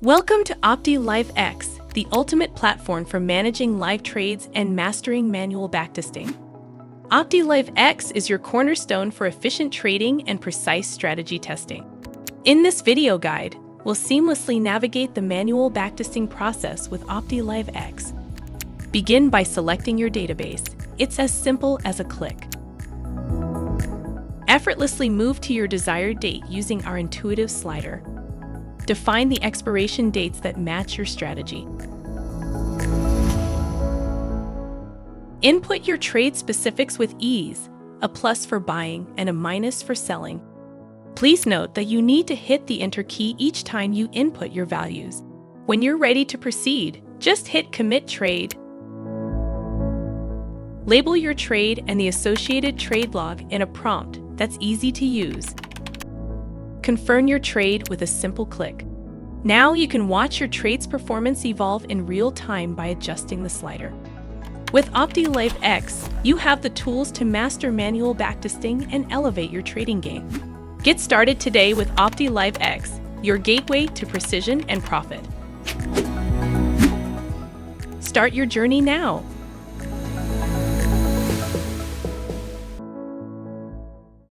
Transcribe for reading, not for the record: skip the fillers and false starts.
Welcome to OptiLivX, the ultimate platform for managing live trades and mastering manual backtesting. OptiLivX is your cornerstone for efficient trading and precise strategy testing. In this video guide, we'll seamlessly navigate the manual backtesting process with OptiLivX. Begin by selecting your database. It's as simple as a click. Effortlessly move to your desired date using our intuitive slider. Define the expiration dates that match your strategy. Input your trade specifics with ease, a plus for buying and a minus for selling. Please note that you need to hit the Enter key each time you input your values. When you're ready to proceed, just hit Commit Trade. Label your trade and the associated trade log in a prompt that's easy to use. Confirm your trade with a simple click. Now you can watch your trade's performance evolve in real time by adjusting the slider. With OptiLivX, you have the tools to master manual backtesting and elevate your trading game. Get started today with OptiLivX, your gateway to precision and profit. Start your journey now.